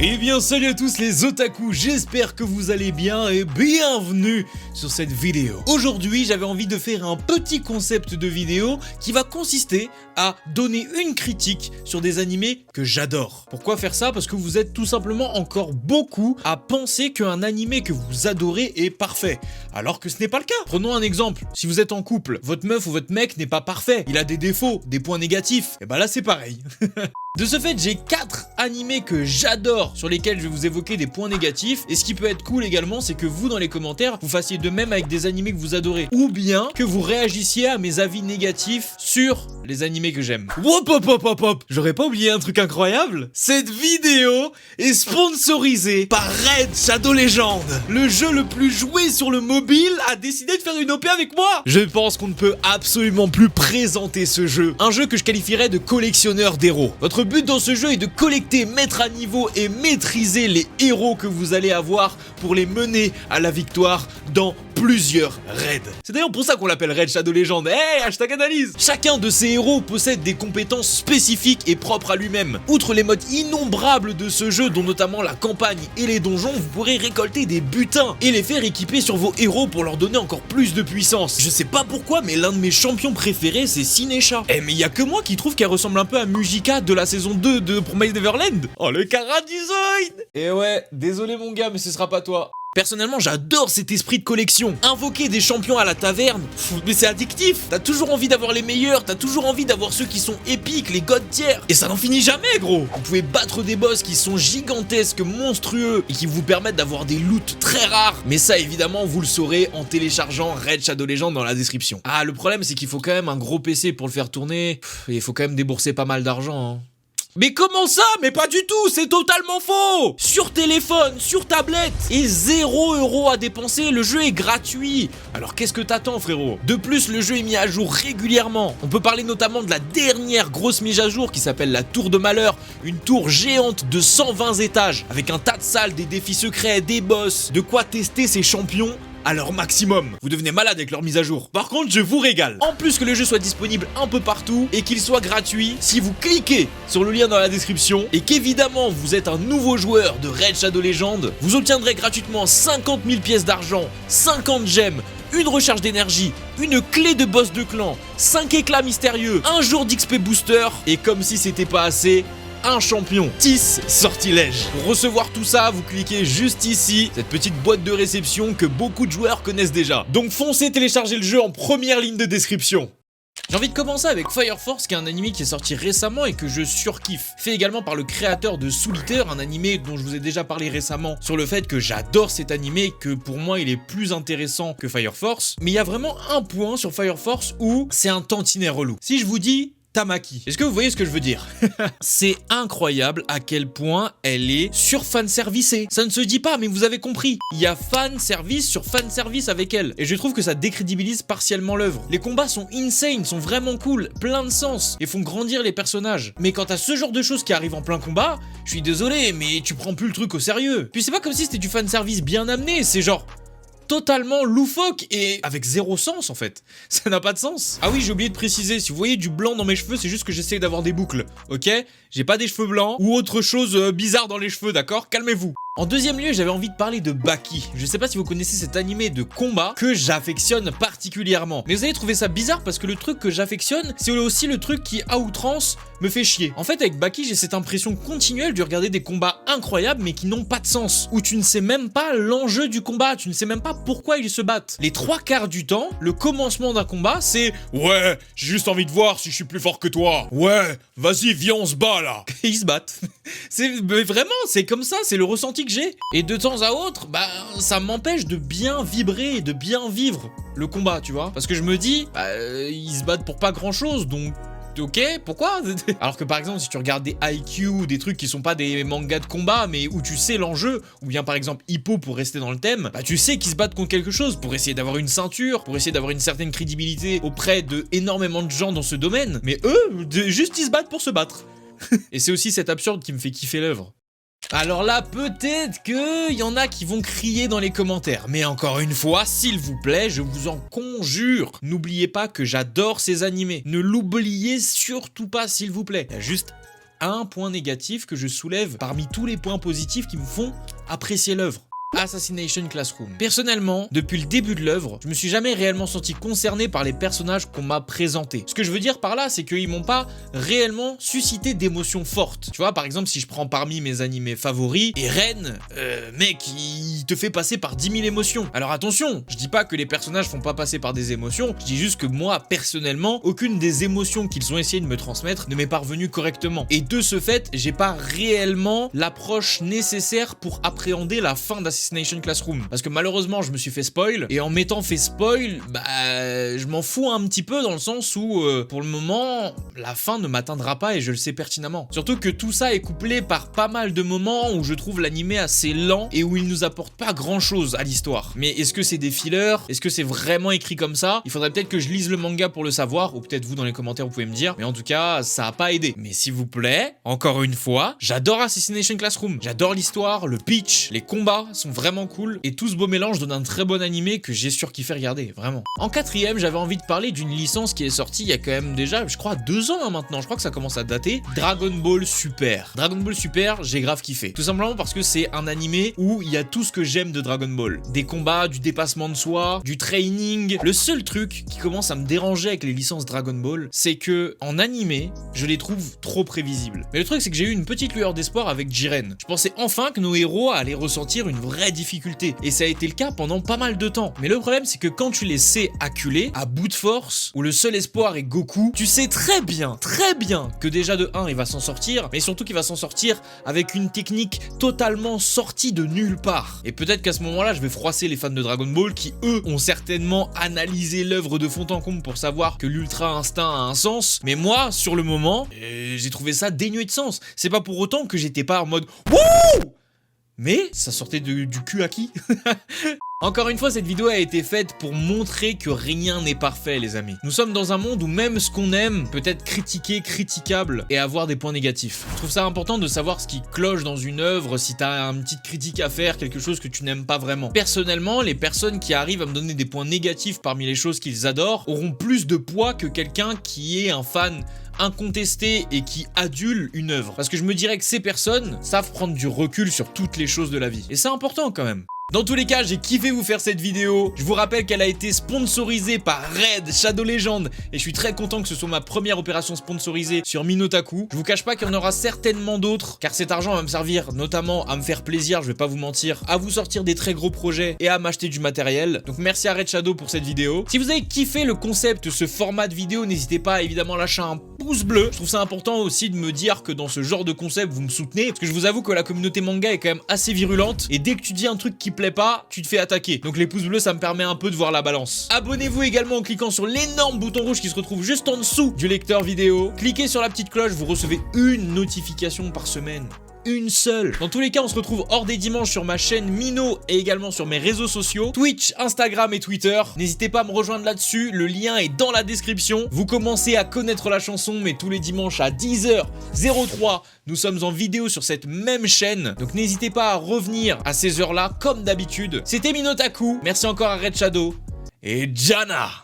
Eh bien salut à tous les otaku, j'espère que vous allez bien et bienvenue sur cette vidéo. Aujourd'hui j'avais envie de faire un petit concept de vidéo qui va consister à donner une critique sur des animés que j'adore. Pourquoi faire ça? Parce que vous êtes tout simplement encore beaucoup à penser qu'un animé que vous adorez est parfait, alors que ce n'est pas le cas. Prenons un exemple, si vous êtes en couple, votre meuf ou votre mec n'est pas parfait, il a des défauts, des points négatifs, et bah là c'est pareil. De ce fait, j'ai 4 animés que j'adore, sur lesquels je vais vous évoquer des points négatifs. Et ce qui peut être cool également, c'est que vous, dans les commentaires, vous fassiez de même avec des animés que vous adorez. Ou bien que vous réagissiez à mes avis négatifs sur les animés que j'aime. Wop hop hop hop hop. J'aurais pas oublié un truc incroyable? Cette vidéo est sponsorisée par Raid Shadow Legends. Le jeu le plus joué sur le mobile a décidé de faire une OP avec moi. Je pense qu'on ne peut absolument plus présenter ce jeu. Un jeu que je qualifierais de collectionneur d'héros. Votre but dans ce jeu est de collecter, mettre à niveau et maîtriser les héros que vous allez avoir pour les mener à la victoire dans plusieurs raids. C'est d'ailleurs pour ça qu'on l'appelle Raid Shadow Legends. Hey, hashtag analyse. Chacun de ces héros possède des compétences spécifiques et propres à lui-même. Outre les modes innombrables de ce jeu, dont notamment la campagne et les donjons, vous pourrez récolter des butins et les faire équiper sur vos héros pour leur donner encore plus de puissance. Je sais pas pourquoi, mais l'un de mes champions préférés, c'est Sinesha. Eh mais y a que moi qui trouve qu'elle ressemble un peu à Mujika de la saison 2 de Promise Neverland. Oh le Kara design. Et ouais, désolé mon gars, mais ce sera pas toi. Personnellement, j'adore cet esprit de collection. Invoquer des champions à la taverne, mais c'est addictif. T'as toujours envie d'avoir les meilleurs, t'as toujours envie d'avoir ceux qui sont épiques, les god tier. Et ça n'en finit jamais, gros. Vous pouvez battre des boss qui sont gigantesques, monstrueux, et qui vous permettent d'avoir des loots très rares. Mais ça, évidemment, vous le saurez en téléchargeant Raid Shadow Legends dans la description. Ah, le problème, c'est qu'il faut quand même un gros PC pour le faire tourner. Et il faut quand même débourser pas mal d'argent, hein. Mais comment ça? Mais pas du tout, c'est totalement faux! Sur téléphone, sur tablette, et 0 € à dépenser, le jeu est gratuit. Alors qu'est-ce que t'attends, frérot? De plus, le jeu est mis à jour régulièrement. On peut parler notamment de la dernière grosse mise à jour qui s'appelle la Tour de Malheur, une tour géante de 120 étages, avec un tas de salles, des défis secrets, des boss, de quoi tester ses champions à leur maximum. Vous devenez malade avec leur mise à jour. Par contre, je vous régale. En plus que le jeu soit disponible un peu partout et qu'il soit gratuit, si vous cliquez sur le lien dans la description et qu'évidemment vous êtes un nouveau joueur de Raid Shadow Legends, vous obtiendrez gratuitement 50 000 pièces d'argent, 50 gemmes, une recharge d'énergie, une clé de boss de clan, 5 éclats mystérieux, un jour d'XP booster et comme si c'était pas assez, un champion, TIS Sortilège. Pour recevoir tout ça, vous cliquez juste ici, cette petite boîte de réception que beaucoup de joueurs connaissent déjà. Donc foncez télécharger le jeu en première ligne de description. J'ai envie de commencer avec Fire Force, qui est un anime qui est sorti récemment et que je surkiffe. Fait également par le créateur de Soul Eater, un anime dont je vous ai déjà parlé récemment sur le fait que j'adore cet anime et que pour moi il est plus intéressant que Fire Force. Mais il y a vraiment un point sur Fire Force où c'est un tantinet relou. Si je vous dis Tamaki, est-ce que vous voyez ce que je veux dire? C'est incroyable à quel point elle est sur fanservicée. Ça ne se dit pas, mais vous avez compris. Il y a fanservice sur fanservice avec elle. Et je trouve que ça décrédibilise partiellement l'œuvre. Les combats sont insane, sont vraiment cool, plein de sens, et font grandir les personnages. Mais quand t'as ce genre de choses qui arrivent en plein combat, je suis désolé, mais tu prends plus le truc au sérieux. Puis c'est pas comme si c'était du fanservice bien amené, c'est genre totalement loufoque et avec zéro sens en fait. Ça n'a pas de sens. Ah oui, j'ai oublié de préciser, si vous voyez du blanc dans mes cheveux, c'est juste que j'essaye d'avoir des boucles, ok? J'ai pas des cheveux blancs ou autre chose bizarre dans les cheveux, d'accord? Calmez-vous. En deuxième lieu, j'avais envie de parler de Baki. Je sais pas si vous connaissez cet animé de combat que j'affectionne particulièrement. Mais vous allez trouver ça bizarre parce que le truc que j'affectionne, c'est aussi le truc qui, à outrance, me fait chier. En fait, avec Baki, j'ai cette impression continuelle de regarder des combats incroyables mais qui n'ont pas de sens. Où tu ne sais même pas l'enjeu du combat, tu ne sais même pas pourquoi ils se battent. Les 3/4 du temps, le commencement d'un combat, c'est « Ouais, j'ai juste envie de voir si je suis plus fort que toi. Ouais, vas-y, viens, on se bat là. » Et ils se battent. Mais vraiment, c'est comme ça, c'est le ressenti que j'ai. Et de temps à autre, bah, ça m'empêche de bien vibrer et de bien vivre le combat, tu vois. Parce que je me dis, ils se battent pour pas grand chose, donc ok, pourquoi? Alors que par exemple, si tu regardes des IQ, des trucs qui sont pas des mangas de combat, mais où tu sais l'enjeu, ou bien par exemple Hippo pour rester dans le thème, bah tu sais qu'ils se battent contre quelque chose, pour essayer d'avoir une ceinture, pour essayer d'avoir une certaine crédibilité auprès de énormément de gens dans ce domaine. Mais eux, juste ils se battent pour se battre. Et c'est aussi cet absurde qui me fait kiffer l'œuvre. Alors là, peut-être qu'il y en a qui vont crier dans les commentaires. Mais encore une fois, s'il vous plaît, je vous en conjure, n'oubliez pas que j'adore ces animés. Ne l'oubliez surtout pas, s'il vous plaît. Il y a juste un point négatif que je soulève parmi tous les points positifs qui me font apprécier l'œuvre. Assassination Classroom. Personnellement, depuis le début de l'œuvre, je me suis jamais réellement senti concerné par les personnages qu'on m'a présentés. Ce que je veux dire par là, c'est qu'ils m'ont pas réellement suscité d'émotions fortes. Tu vois, par exemple, si je prends parmi mes animés favoris, Eren, mec, il te fait passer par 10 000 émotions. Alors attention, je dis pas que les personnages font pas passer par des émotions, je dis juste que moi, personnellement, aucune des émotions qu'ils ont essayé de me transmettre ne m'est parvenue correctement. Et de ce fait, j'ai pas réellement l'approche nécessaire pour appréhender la fin d'Assassination Classroom. Parce que malheureusement, je me suis fait spoil, et en m'étant fait spoil, je m'en fous un petit peu dans le sens où, pour le moment, la fin ne m'atteindra pas et je le sais pertinemment. Surtout que tout ça est couplé par pas mal de moments où je trouve l'animé assez lent et où il nous apporte pas grand chose à l'histoire. Mais est-ce que c'est des fillers? Est-ce que c'est vraiment écrit comme ça? Il faudrait peut-être que je lise le manga pour le savoir, ou peut-être vous dans les commentaires vous pouvez me dire, mais en tout cas, ça a pas aidé. Mais s'il vous plaît, encore une fois, j'adore Assassination Classroom. J'adore l'histoire, le pitch, les combats sont vraiment cool, et tout ce beau mélange donne un très bon animé que j'ai surkiffé regarder, vraiment. En quatrième, j'avais envie de parler d'une licence qui est sortie il y a quand même déjà, je crois, 2 ans maintenant, je crois que ça commence à dater, Dragon Ball Super. Dragon Ball Super, j'ai grave kiffé. Tout simplement parce que c'est un animé où il y a tout ce que j'aime de Dragon Ball. Des combats, du dépassement de soi, du training. Le seul truc qui commence à me déranger avec les licences Dragon Ball, c'est que en animé, je les trouve trop prévisibles. Mais le truc, c'est que j'ai eu une petite lueur d'espoir avec Jiren. Je pensais enfin que nos héros allaient ressentir une vraie difficulté, et ça a été le cas pendant pas mal de temps. Mais le problème, c'est que quand tu les sais acculer à bout de force, où le seul espoir est Goku, tu sais très bien que déjà de 1 il va s'en sortir, mais surtout qu'il va s'en sortir avec une technique totalement sortie de nulle part. Et peut-être qu'à ce moment-là, je vais froisser les fans de Dragon Ball qui, eux, ont certainement analysé l'œuvre de fond en comble pour savoir que l'ultra instinct a un sens, mais moi, sur le moment, j'ai trouvé ça dénué de sens. C'est pas pour autant que j'étais pas en mode wouh! Mais ça sortait du cul à qui? Encore une fois, cette vidéo a été faite pour montrer que rien n'est parfait, les amis. Nous sommes dans un monde où même ce qu'on aime peut être critiqué, critiquable et avoir des points négatifs. Je trouve ça important de savoir ce qui cloche dans une œuvre, si t'as une petite critique à faire, quelque chose que tu n'aimes pas vraiment. Personnellement, les personnes qui arrivent à me donner des points négatifs parmi les choses qu'ils adorent auront plus de poids que quelqu'un qui est un fan incontesté et qui adule une œuvre. Parce que je me dirais que ces personnes savent prendre du recul sur toutes les choses de la vie. Et c'est important quand même. Dans tous les cas, j'ai kiffé vous faire cette vidéo. Je vous rappelle qu'elle a été sponsorisée par Raid Shadow Legends et je suis très content que ce soit ma première opération sponsorisée sur Minotaku. Je vous cache pas qu'il y en aura certainement d'autres, car cet argent va me servir notamment à me faire plaisir, je vais pas vous mentir, à vous sortir des très gros projets et à m'acheter du matériel. Donc merci à Raid Shadow pour cette vidéo. Si vous avez kiffé le concept, ce format de vidéo, n'hésitez pas à évidemment lâcher un pouce bleu. Je trouve ça important aussi de me dire que dans ce genre de concept, vous me soutenez, parce que je vous avoue que la communauté manga est quand même assez virulente, et dès que tu dis un truc qui plaît pas, tu te fais attaquer. Donc les pouces bleus, ça me permet un peu de voir la balance. Abonnez-vous également en cliquant sur l'énorme bouton rouge qui se retrouve juste en dessous du lecteur vidéo. Cliquez sur la petite cloche, vous recevez une notification par semaine. Une seule. Dans tous les cas, on se retrouve hors des dimanches sur ma chaîne Mino et également sur mes réseaux sociaux, Twitch, Instagram et Twitter. N'hésitez pas à me rejoindre là-dessus, le lien est dans la description. Vous commencez à connaître la chanson, mais tous les dimanches à 10h03, nous sommes en vidéo sur cette même chaîne. Donc n'hésitez pas à revenir à ces heures-là, comme d'habitude. C'était Minotaku, merci encore à Raid Shadow, et Jana!